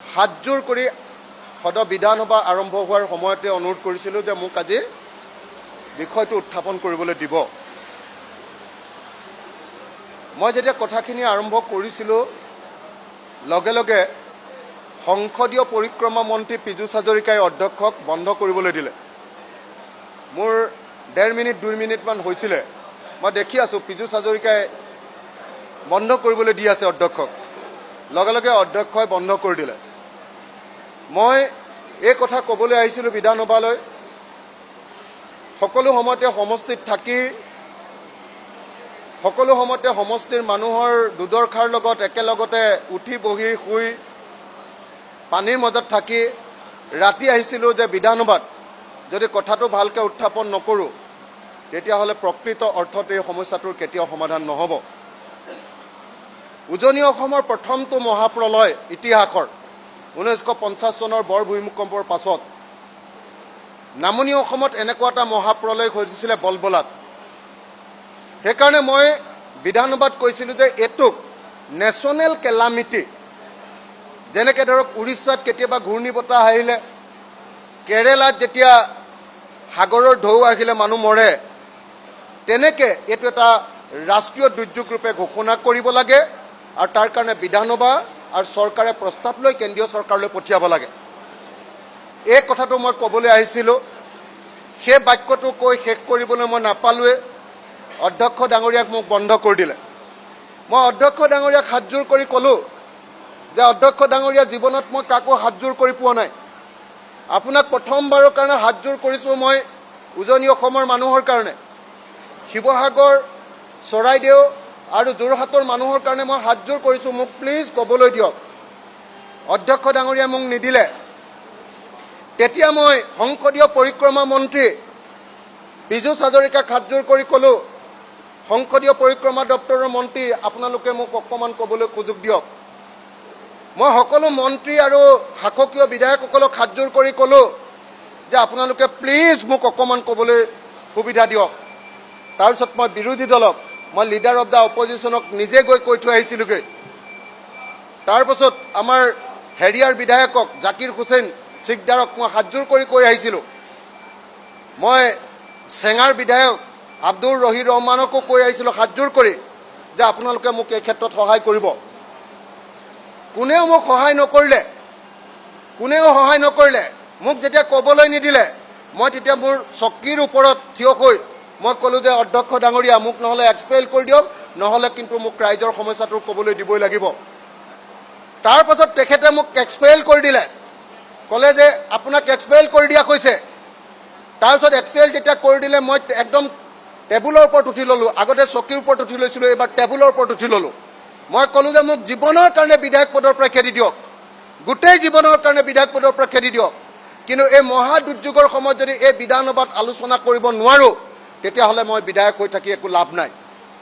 হাতজোৰ কৰি সদৌ বিধানসভা আৰম্ভ হোৱাৰ সময়তে অনুৰোধ কৰিছিলোঁ যে মোক আজি বিষয়টো উত্থাপন কৰিবলৈ দিব। মই যেতিয়া কথাখিনি আৰম্ভ কৰিছিলোঁ লগে লগে সংসদীয় পৰিক্ৰমা মন্ত্ৰী পীযুষ হাজৰিকাই অধ্যক্ষক বন্ধ কৰিবলৈ দিলে। মোৰ 1.5 মিনিট 2 মিনিটমান হৈছিলে, মই দেখি আছোঁ পীযুষ হাজৰিকাই বন্ধ কৰিবলৈ দি আছে অধ্যক্ষক। লগে লগে অধ্যক্ষই বন্ধ কৰি দিলে। মই এই কথা ক'বলৈ আহিছিলোঁ বিধানসভালৈ, সকলো সময়তে সমষ্টিত থাকি সকলো সময়তে সমষ্টিৰ মানুহৰ দুদৰ্শাৰ লগত একেলগতে উঠি বহি শুই পানীৰ মাজত থাকি ৰাতি আহিছিলোঁ যে বিধানসভাত যদি কথাটো ভালকৈ উত্থাপন নকৰোঁ তেতিয়াহ'লে প্ৰকৃত অৰ্থত এই সমস্যাটোৰ কেতিয়াও সমাধান নহ'ব। উজনি অসমৰ প্ৰথমটো মহাপ্ৰলয় ইতিহাসৰ 1950 চনৰ বৰ ভূমিকম্পৰ পাছত নামনি অসমত এনেকুৱা এটা মহাপ্ৰলয় হৈছিলে বলবলাত। সেইকাৰণে মই বিধানসভাত কৈছিলোঁ যে এইটোক নেশ্যনেল কেলামিটি, যেনেকৈ ধৰক উৰিষ্যাত কেতিয়াবা ঘূৰ্ণী বতাহ আহিলে, কেৰেলাত যেতিয়া সাগৰৰ ঢৌ আহিলে মানুহ মৰে, তেনেকৈ এইটো এটা ৰাষ্ট্ৰীয় দুৰ্যোগ ৰূপে ঘোষণা কৰিব লাগে আৰু তাৰ কাৰণে বিধানসভা আৰু চৰকাৰে প্ৰস্তাৱ লৈ কেন্দ্ৰীয় চৰকাৰলৈ পঠিয়াব লাগে। এই কথাটো মই ক'বলৈ আহিছিলোঁ। সেই বাক্যটো কৈ শেষ কৰিবলৈ মই নাপালোৱে। অধ্যক্ষ ডাঙৰীয়াক মোক বন্ধ কৰি দিলে। মই অধ্যক্ষ ডাঙৰীয়াক হাতজোৰ কৰি ক'লোঁ যে অধ্যক্ষ ডাঙৰীয়া, জীৱনত মই কাকো হাতজোৰ কৰি পোৱা নাই। আপোনাক প্ৰথমবাৰৰ কাৰণে হাতজোৰ কৰিছোঁ মই উজনি অসমৰ মানুহৰ কাৰণে, শিৱসাগৰ, চৰাইদেউ আৰু যোৰহাটৰ মানুহৰ কাৰণে মই হাতজোৰ কৰিছোঁ। মোক প্লিজ ক'বলৈ দিয়ক। অধ্যক্ষ ডাঙৰীয়াই মোক নিদিলে। তেতিয়া মই সংসদীয় পৰিক্ৰমা মন্ত্ৰী পীযুষ হাজৰিকাক হাতজোৰ কৰি ক'লোঁ, সংসদীয় পৰিক্ৰমা দপ্তৰৰ মন্ত্ৰী, আপোনালোকে মোক অকণমান ক'বলৈ সুযোগ দিয়ক। মই সকলো মন্ত্ৰী আৰু শাসকীয় বিধায়কসকলক হাতজোৰ কৰি ক'লোঁ যে আপোনালোকে প্লিজ মোক অকণমান ক'বলৈ সুবিধা দিয়ক। তাৰপিছত মই বিৰোধী দলক, মই লিডাৰ অফ দ্য অপজিশ্যনক নিজে গৈ কৈ থৈ আহিছিলোঁগৈ। তাৰপাছত আমাৰ হেৰিয়াৰ বিধায়কক জাকিৰ হুছেইন চিকদাৰক মই হাতজোৰ কৰি কৈ আহিছিলোঁ। মই চেঙাৰ বিধায়ক আব্দুৰ ৰহিৰ ৰহমানকো কৈ আহিছিলোঁ হাতজোৰ কৰি যে আপোনালোকে মোক এই ক্ষেত্ৰত সহায় কৰিব। কোনেও মোক সহায় নকৰিলে। মোক যেতিয়া ক'বলৈ নিদিলে, মই তেতিয়া মোৰ চকীৰ ওপৰত থিয় হৈ মই ক'লোঁ যে অধ্যক্ষ ডাঙৰীয়া, মোক নহ'লে এক্সপেল কৰি দিয়ক, নহ'লে কিন্তু মোক ৰাইজৰ সমস্যাটো ক'বলৈ দিবই লাগিব। তাৰপাছত তেখেতে মোক এক্সপেল কৰি দিলে, ক'লে যে আপোনাক এক্সপেল কৰি দিয়া কৈছে। তাৰপিছত এক্সপেল যেতিয়া কৰি দিলে, মই একদম টেবুলৰ ওপৰত উঠি ল'লোঁ। আগতে চকীৰ ওপৰত উঠি লৈছিলোঁ, এইবাৰ টেবুলৰ ওপৰত উঠি ল'লোঁ। মই ক'লোঁ যে মোক জীৱনৰ কাৰণে বিধায়ক পদৰ পৰা খেদি দিয়ক, গোটেই জীৱনৰ কাৰণে বিধায়ক পদৰ পৰা খেদি দিয়ক। কিন্তু এই মহা দুৰ্যোগৰ সময়ত যদি এই বিধানসভাত আলোচনা কৰিব নোৱাৰোঁ, তেতিয়াহ'লে মই বিধায়ক হৈ থাকি একো লাভ নাই।